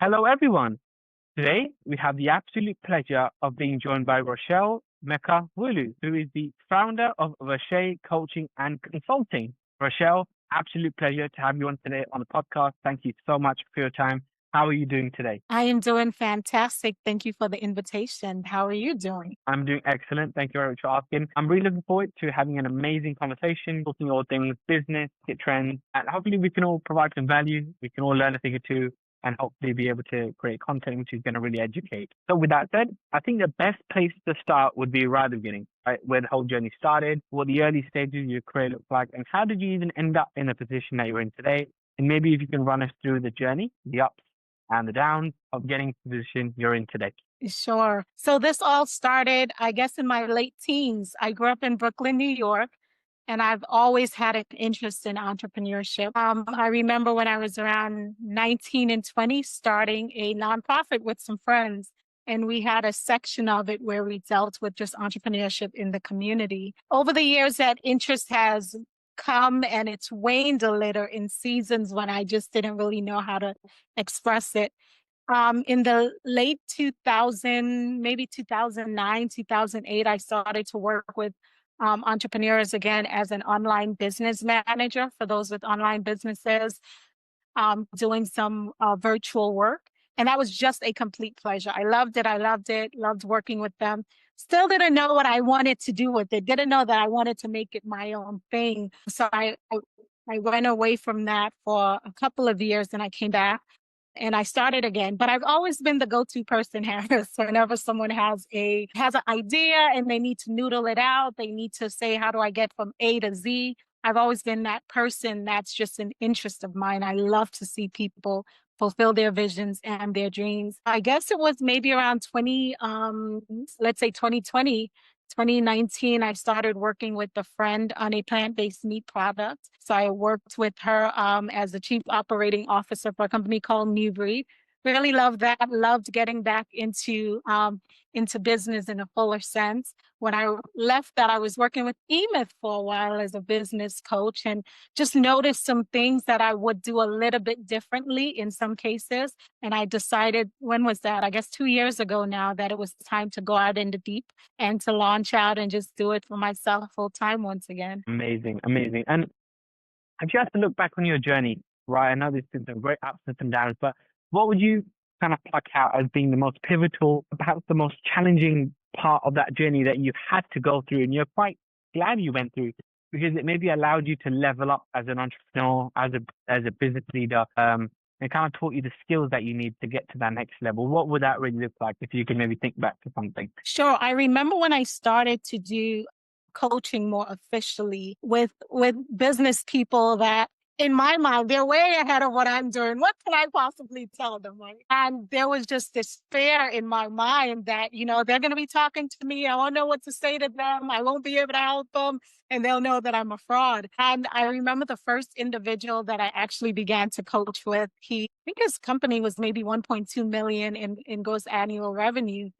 Hello, everyone. Today, we have the absolute pleasure of being joined by Rochelle Mekowulu, who is the founder of Virché Coaching and Consulting. Rochelle, absolute pleasure to have you on today on the podcast. Thank you so much for your time. How are you doing today? I am doing fantastic. Thank you for the invitation. How are you doing? I'm doing excellent. Thank you very much for asking. I'm really looking forward to having an amazing conversation, talking all things business, market trends, and hopefully we can all provide some value. We can all learn a thing or two and hopefully be able to create content which is going to really educate. So with that said, I think the best place to start would be right at the beginning, right? Where the whole journey started, what the early stages of your career looked like, and how did you even end up in the position that you're in today? And maybe if you can run us through the journey, the ups and the downs of getting to the position you're in today. Sure. So this all started, I guess, in my late teens. I grew up in Brooklyn, New York, and I've always had an interest in entrepreneurship. I remember when I was around 19 and 20, starting a nonprofit with some friends. And we had a section of it where we dealt with just entrepreneurship in the community. Over the years, that interest has come and it's waned a little in seasons when I just didn't really know how to express it. In the late 2000, maybe 2009, 2008, I started to work with entrepreneurs again as an online business manager for those with online businesses, doing some virtual work. And that was just a complete pleasure. I loved it. I loved it. Loved working with them. Still didn't know what I wanted to do with it. Didn't know that I wanted to make it my own thing. So I went away from that for a couple of years and I came back and I started again. But I've always been the go-to person, Harris. Whenever someone has an idea and they need to noodle it out, they need to say, how do I get from A to Z? I've always been that person. That's just an interest of mine. I love to see people fulfill their visions and their dreams. I guess it was maybe around let's say 2020, 2019, I started working with a friend on a plant-based meat product. So I worked with her as the chief operating officer for a company called New Breed. Really loved that. Loved getting back into business in a fuller sense. When I left that, I was working with eMyth for a while as a business coach and just noticed some things that I would do a little bit differently in some cases. And I decided, when was that? I guess 2 years ago now, that it was time to go out in the deep and to launch out and just do it for myself full time once again. Amazing, amazing. And if you had to look back on your journey, right? I know there's been some great ups and downs, but what would you kind of pluck out as being the most pivotal, perhaps the most challenging part of that journey that you had to go through and you're quite glad you went through because it maybe allowed you to level up as an entrepreneur, as a business leader, and kind of taught you the skills that you need to get to that next level. What would that really look like if you can maybe think back to something? Sure. I remember when I started to do coaching more officially with business people that in my mind, they're way ahead of what I'm doing. What can I possibly tell them? Right? And there was just this fear in my mind that, they're going to be talking to me. I won't know what to say to them. I won't be able to help them. And they'll know that I'm a fraud. And I remember the first individual that I actually began to coach with, I think his company was maybe 1.2 million in gross annual revenue.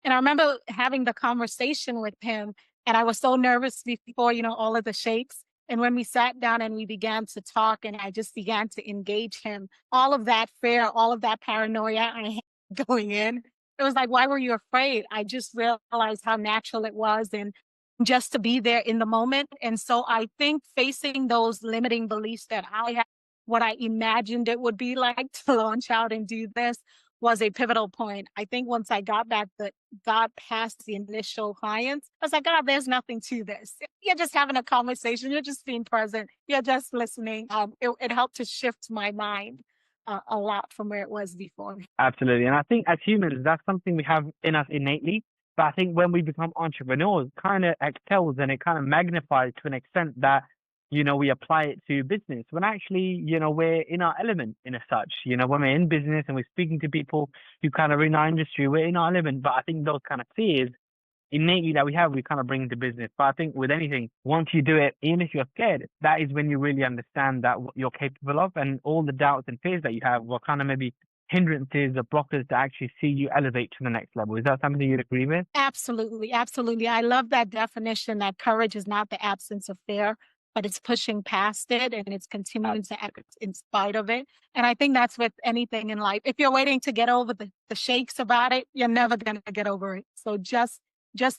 And I remember having the conversation with him, and I was so nervous before, all of the shakes. And when we sat down and we began to talk, and I just began to engage him, all of that fear, all of that paranoia I had going in, it was like, why were you afraid? I just realized how natural it was and just to be there in the moment. And so I think facing those limiting beliefs that I had, what I imagined it would be like to launch out and do this, was a pivotal point. I think once I got past the initial clients, I was like, God, there's nothing to this. You're just having a conversation. You're just being present. You're just listening. It helped to shift my mind a lot from where it was before. Absolutely. And I think as humans, that's something we have in us innately. But I think when we become entrepreneurs, kind of excels and it kind of magnifies to an extent that, we apply it to business when actually, we're in our element in a such, when we're in business and we're speaking to people who kind of in our industry, we're in our element. But I think those kind of fears innately that we kind of bring into business. But I think with anything, once you do it, even if you're scared, that is when you really understand that what you're capable of and all the doubts and fears that you have were kind of maybe hindrances or blockers to actually see you elevate to the next level. Is that something you'd agree with? Absolutely. Absolutely. I love that definition that courage is not the absence of fear, but it's pushing past it and it's continuing to act in spite of it. And I think that's with anything in life. If you're waiting to get over the shakes about it, you're never going to get over it. So just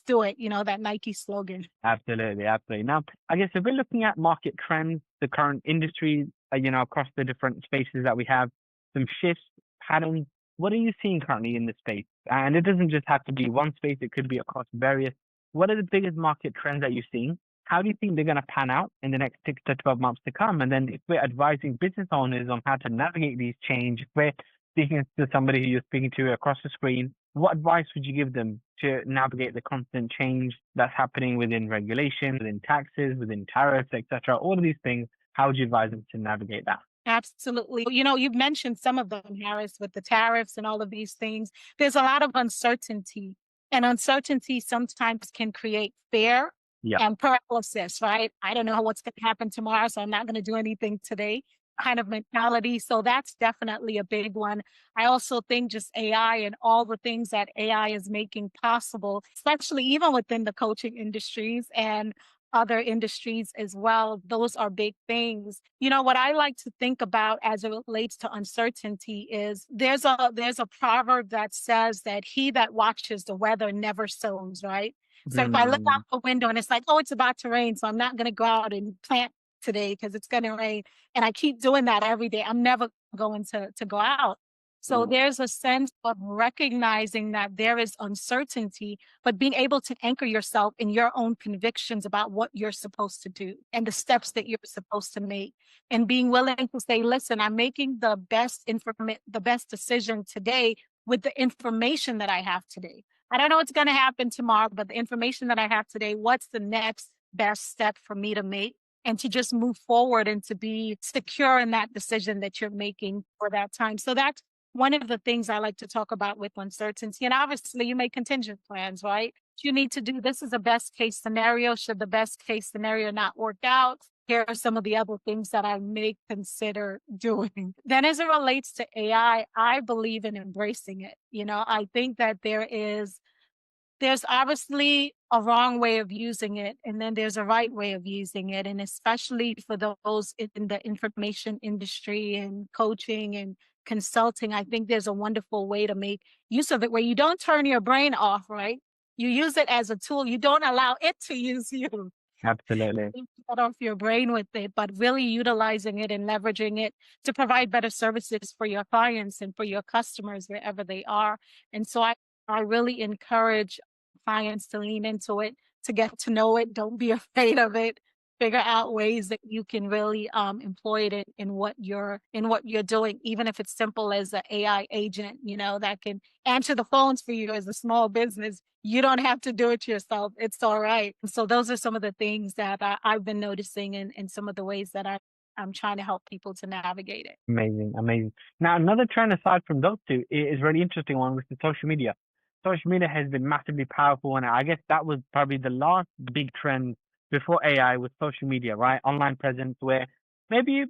do it, that Nike slogan. Absolutely, absolutely. Now, I guess if we're looking at market trends, the current industry, across the different spaces that we have, some shifts, patterns, what are you seeing currently in the space? And it doesn't just have to be one space, it could be across various. What are the biggest market trends that you're seeing? How do you think they're going to pan out in the next 6 to 12 months to come? And then if we're advising business owners on how to navigate these change, if we're speaking to somebody who you're speaking to across the screen, what advice would you give them to navigate the constant change that's happening within regulation, within taxes, within tariffs, etc.? All of these things, how would you advise them to navigate that? Absolutely. You've mentioned some of them, Harris, with the tariffs and all of these things. There's a lot of uncertainty, and uncertainty sometimes can create fear and paralysis, right? I don't know what's going to happen tomorrow, so I'm not going to do anything today kind of mentality. So that's definitely a big one. I also think just AI and all the things that AI is making possible, especially even within the coaching industries and other industries as well. Those are big things. What I like to think about as it relates to uncertainty is there's a proverb that says that he that watches the weather never sows, right? So if I look out the window and it's like, oh, it's about to rain, so I'm not going to go out and plant today because it's going to rain, and I keep doing that every day, I'm never going to go out. So there's a sense of recognizing that there is uncertainty, but being able to anchor yourself in your own convictions about what you're supposed to do and the steps that you're supposed to make, and being willing to say, listen, I'm making the best decision today with the information that I have today. I don't know what's going to happen tomorrow, but the information that I have today, what's the next best step for me to make? And to just move forward and to be secure in that decision that you're making for that time. So that's one of the things I like to talk about with uncertainty. And obviously you make contingent plans, right? You need to do, this is a best case scenario. Should the best case scenario not work out, here are some of the other things that I may consider doing. Then as it relates to AI, I believe in embracing it. I think that there's obviously a wrong way of using it, and then there's a right way of using it. And especially for those in the information industry and coaching and consulting, I think there's a wonderful way to make use of it where you don't turn your brain off, right? You use it as a tool. You don't allow it to use you. Absolutely. You shut off your brain with it, but really utilizing it and leveraging it to provide better services for your clients and for your customers wherever they are. And so I really encourage clients to lean into it, to get to know it. Don't be afraid of it. Figure out ways that you can really employ it in what you're doing, even if it's simple as an AI agent, that can answer the phones for you as a small business. You don't have to do it yourself. It's all right. So those are some of the things that I've been noticing and some of the ways that I'm trying to help people to navigate it. Amazing, amazing. Now, another trend aside from those two is really interesting one, which is social media. Social media has been massively powerful, and I guess that was probably the last big trend before AI was social media, right? Online presence, where maybe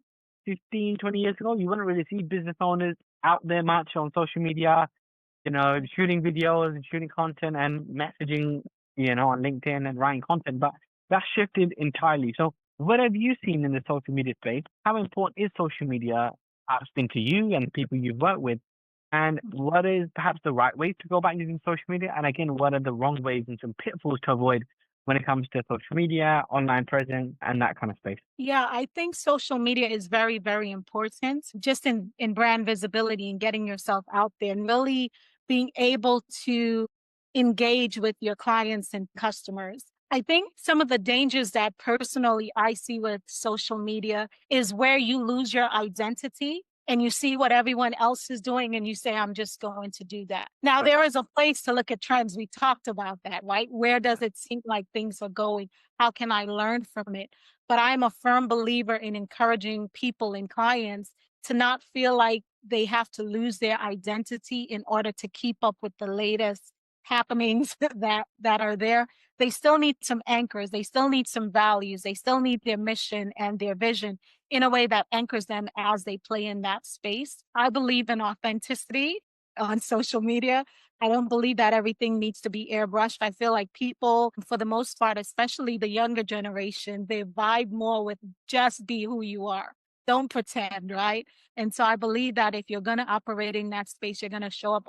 15, 20 years ago, you wouldn't really see business owners out there much on social media, shooting videos and shooting content and messaging, on LinkedIn and writing content. But that shifted entirely. So what have you seen in the social media space? How important is social media has been to you and people you've worked with? And what is perhaps the right way to go about using social media? And again, what are the wrong ways and some pitfalls to avoid when it comes to social media, online presence, and that kind of space? Yeah, I think social media is very, very important just in brand visibility and getting yourself out there and really being able to engage with your clients and customers. I think some of the dangers that personally I see with social media is where you lose your identity and you see what everyone else is doing and you say, I'm just going to do that. Now, there is a place to look at trends. We talked about that, right? Where does it seem like things are going? How can I learn from it? But I'm a firm believer in encouraging people and clients to not feel like they have to lose their identity in order to keep up with the latest happenings that are there. They still need some anchors. They still need some values. They still need their mission and their vision in a way that anchors them as they play in that space. I believe in authenticity. on social media. I don't believe that everything needs to be airbrushed. I feel like people, for the most part, especially the younger generation, they vibe more with just be who you are. Don't pretend, right? And so I believe that if you're going to operate in that space, you're going to show up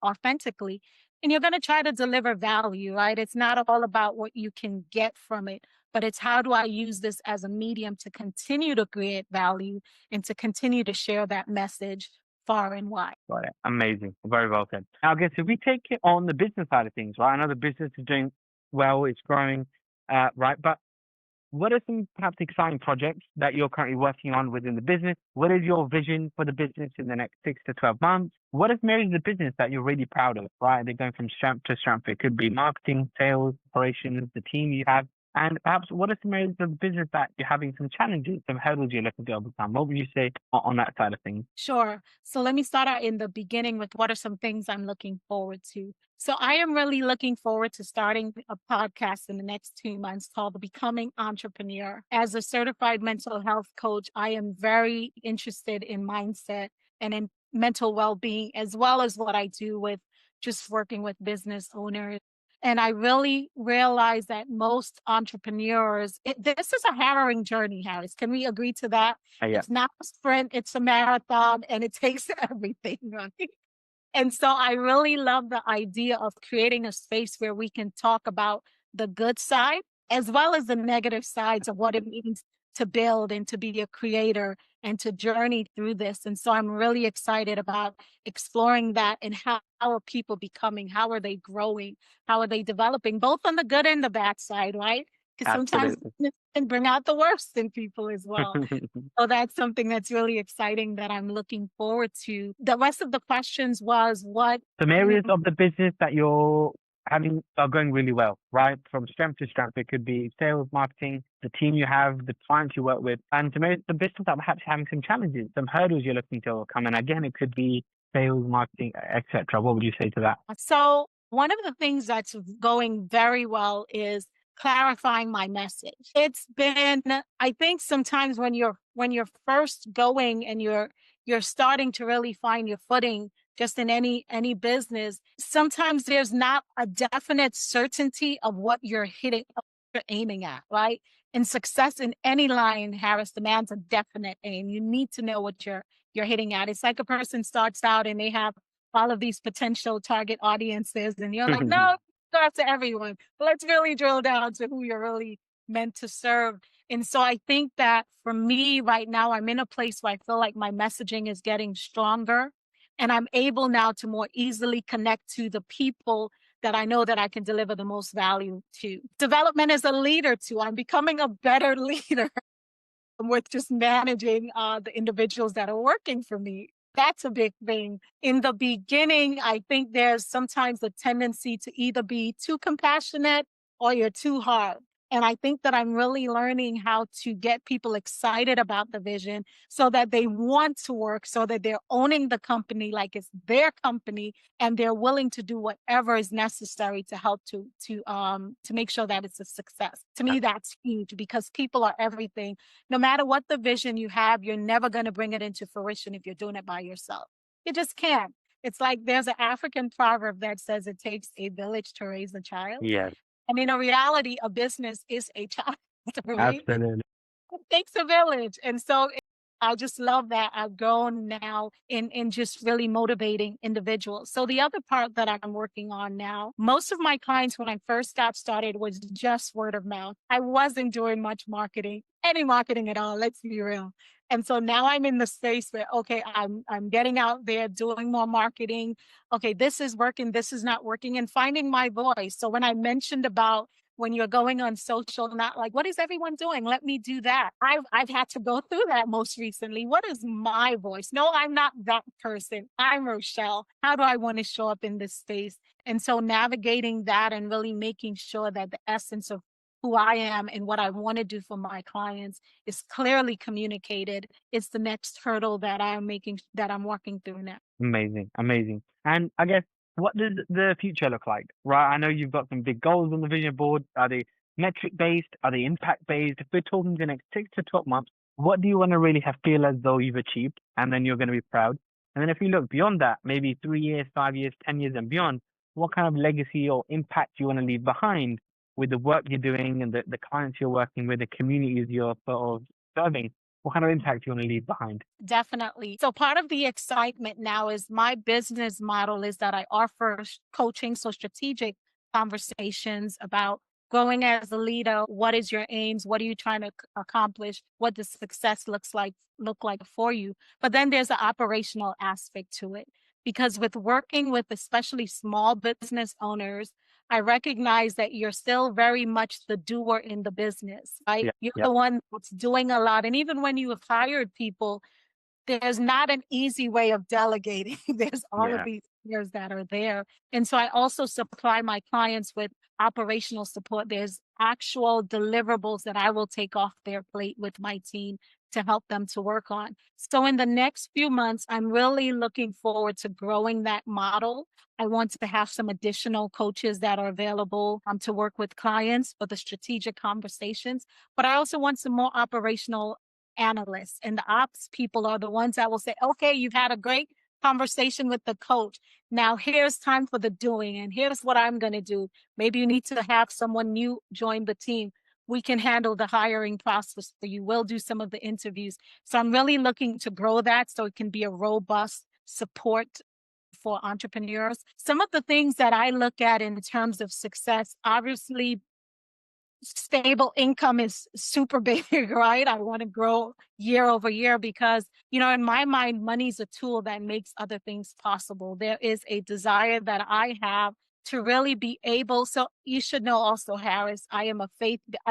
authentically, and you're going to try to deliver value, right? It's not all about what you can get from it, but it's how do I use this as a medium to continue to create value and to continue to share that message far and wide. Got it. Amazing. Very well said. Now, I guess if we take it on the business side of things, right? I know the business is doing well, it's growing, right? But what are some perhaps exciting projects that you're currently working on within the business? What is your vision for the business in the next 6 to 12 months? What are some areas of the business that you're really proud of, right? They're going from strength to strength. It could be marketing, sales, operations, the team you have. And perhaps what are some areas of the business that you're having some challenges, some hurdles you're looking to overcome? What would you say on that side of things? Sure. So let me start out in the beginning with what are some things I'm looking forward to. So I am really looking forward to starting a podcast in the next 2 months called The Becoming Entrepreneur. As a certified mental health coach, I am very interested in mindset and in mental well-being, as well as what I do with just working with business owners. And I really realize that most entrepreneurs, this is a harrowing journey, Harris. Can we agree to that? Yeah, It's not a sprint, it's a marathon, and it takes everything, right? And so I really love the idea of creating a space where we can talk about the good side as well as the negative sides of what it means to build and to be a creator and to journey through this. And so I'm really excited about exploring that and how are people becoming, how are they growing, how are they developing, both on the good and the bad side, right? Because sometimes absolutely. it can bring out the worst in people as well. So that's something that's really exciting that I'm looking forward to. The rest of the questions was what Some areas of the business that you're having are going really well, right? From strength to strength. It could be sales, marketing, the team you have, the clients you work with, and some areas of the business that perhaps having some challenges, some hurdles you're looking to overcome. And again, it could be sales, marketing, etc. What would you say to that? So one of the things that's going very well is clarifying my message. It's been, I think sometimes when you're first going and you're starting to really find your footing just in any business, sometimes there's not a definite certainty of what you're hitting, what you're aiming at, right? And success in any line, Harris, demands a definite aim. You need to know what you're hitting at. It's like a person starts out and they have all of these potential target audiences, and you're like, no, go after everyone. But let's really drill down to who you're really meant to serve. And so I think that for me right now, I'm in a place where I feel like my messaging is getting stronger and I'm able now to more easily connect to the people that I know that I can deliver the most value to. Development as a leader too. I'm becoming a better leader with just managing the individuals that are working for me. That's a big thing. In the beginning, I think there's sometimes a tendency to either be too compassionate or you're too hard. And I think that I'm really learning how to get people excited about the vision so that they want to work, so that they're owning the company like it's their company, and they're willing to do whatever is necessary to help to make sure that it's a success. To me, that's huge because people are everything. No matter what the vision you have, you're never going to bring it into fruition if you're doing it by yourself. You just can't. It's like there's an African proverb that says it takes a village to raise a child. Yes, And in a reality, a business is a child, right? absolutely. It takes a village. And so I just love that I've grown now in just really motivating individuals. So the other part that I'm working on now, most of my clients when I first got started was just word of mouth. I wasn't doing much marketing, any marketing at all, let's be real. And so now I'm in the space where, okay, I'm getting out there doing more marketing. Okay, this is working, this is not working, and finding my voice. So when I mentioned about when you're going on social, not like, what is everyone doing? Let me do that. I've had to go through that most recently. What is my voice? No, I'm not that person. I'm Rochelle. How do I want to show up in this space? And so navigating that and really making sure that the essence of who I am and what I want to do for my clients is clearly communicated. It's the next hurdle that I'm working through now. Amazing, amazing. And I guess, what does the future look like? Right, I know you've got some big goals on the vision board. Are they metric based? Are they impact based? If we're talking the next 6 to 12 months, what do you want to really have feel as though you've achieved, and then you're going to be proud? And then if you look beyond that, maybe 3 years, 5 years, 10 years and beyond, what kind of legacy or impact you want to leave behind with the work you're doing and the clients you're working with, the communities you're sort of serving? What kind of impact you want to leave behind? Definitely. So part of the excitement now is my business model is that I offer coaching, so strategic conversations about growing as a leader. What is your aims? What are you trying to accomplish? What does success look like for you? But then there's an operational aspect to it. Because with working with especially small business owners, I recognize that you're still very much the doer in the business, right? Yeah, You're yeah, the one that's doing a lot. And even when you have hired people, there's not an easy way of delegating. There's all of yeah. these years that are there. And so I also supply my clients with operational support. There's actual deliverables that I will take off their plate with my team to help them to work on. So in the next few months, I'm really looking forward to growing that model. I want to have some additional coaches that are available to work with clients for the strategic conversations. But I also want some more operational analysts, and the ops people are the ones that will say, okay, you've had a great conversation with the coach. Now here's time for the doing, and here's what I'm going to do. Maybe you need to have someone new join the team. We can handle the hiring process for you. We'll do some of the interviews. So I'm really looking to grow that so it can be a robust support for entrepreneurs. Some of the things that I look at in terms of success, obviously stable income is super big, right? I want to grow year over year because, in my mind, money's a tool that makes other things possible. There is a desire that I have to really be able. So you should know also, Harris, I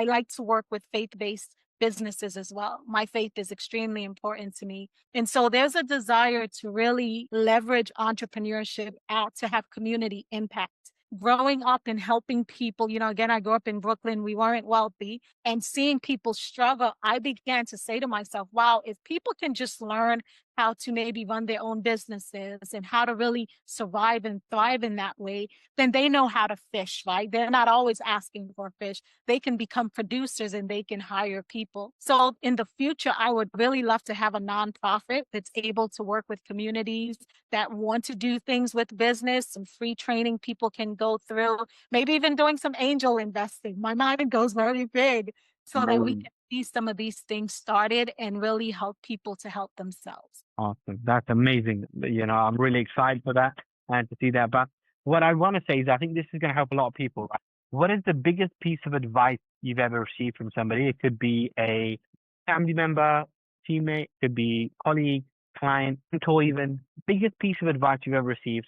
like to work with faith-based businesses as well. My faith is extremely important to me. And so there's a desire to really leverage entrepreneurship out to have community impact. Growing up and helping people, again, I grew up in Brooklyn. We weren't wealthy, and seeing people struggle, I began to say to myself, wow, if people can just learn how to maybe run their own businesses and how to really survive and thrive in that way, then they know how to fish, right? They're not always asking for fish. They can become producers and they can hire people. So in the future, I would really love to have a nonprofit that's able to work with communities that want to do things with business, some free training people can go through, maybe even doing some angel investing. My mind goes very big so that we Amazing. can see some of these things started and really help people to help themselves. Awesome. That's amazing. I'm really excited for that and to see that. But what I want to say is I think this is going to help a lot of people. Right? What is the biggest piece of advice you've ever received from somebody? It could be a family member, teammate, could be colleague, client, mentor even. Biggest piece of advice you've ever received,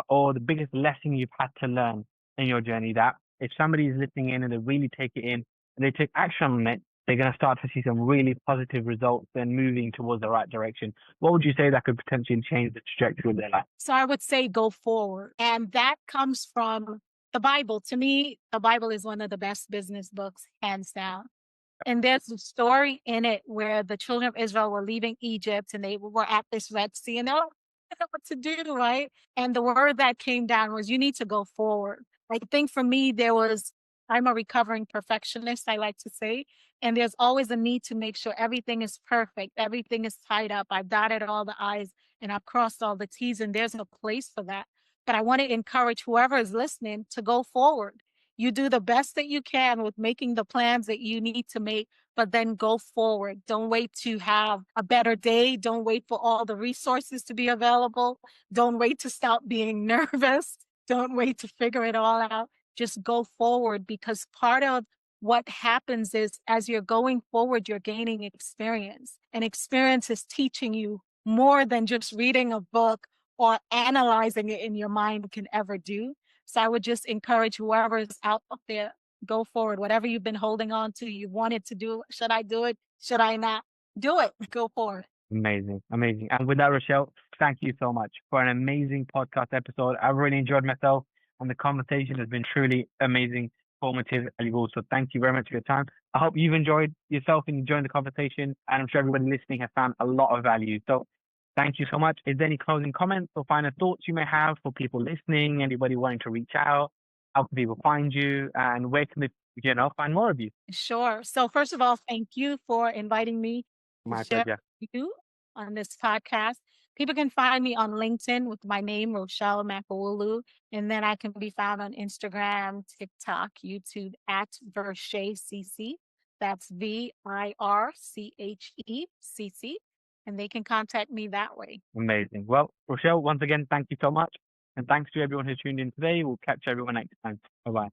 or the biggest lesson you've had to learn in your journey that if somebody is listening in and they really take it in and they take action on it, they're going to start to see some really positive results and moving towards the right direction. What would you say that could potentially change the trajectory of their life? So I would say go forward. And that comes from the Bible. To me, the Bible is one of the best business books, hands down. And there's a story in it where the children of Israel were leaving Egypt and they were at this Red Sea and they're like, I don't know what to do, right? And the word that came down was, you need to go forward. I think for me, I'm a recovering perfectionist, I like to say, and there's always a need to make sure everything is perfect, everything is tied up. I've dotted all the I's and I've crossed all the T's, and there's a place for that. But I want to encourage whoever is listening to go forward. You do the best that you can with making the plans that you need to make, but then go forward. Don't wait to have a better day. Don't wait for all the resources to be available. Don't wait to stop being nervous. Don't wait to figure it all out. Just go forward, because part of what happens is as you're going forward, you're gaining experience, and experience is teaching you more than just reading a book or analyzing it in your mind can ever do. So I would just encourage whoever is out there, go forward. Whatever you've been holding on to, you wanted to do. Should I do it? Should I not? Do it. Go forward. Amazing. Amazing. And with that, Rochelle, thank you so much for an amazing podcast episode. I've really enjoyed myself and the conversation has been truly amazing, formative, and valuable. So thank you very much for your time. I hope you've enjoyed yourself and enjoying the conversation. And I'm sure everybody listening has found a lot of value. So thank you so much. Is there any closing comments or final thoughts you may have for people listening, anybody wanting to reach out? How can people find you and where can they, find more of you? Sure. So first of all, thank you for inviting me to My share pleasure. with you on this podcast. People can find me on LinkedIn with my name, Rochelle Mekowulu, and then I can be found on Instagram, TikTok, YouTube at Virché CC. That's VIRCHECC, and they can contact me that way. Amazing. Well, Rochelle, once again, thank you so much. And thanks to everyone who tuned in today. We'll catch everyone next time. Bye-bye.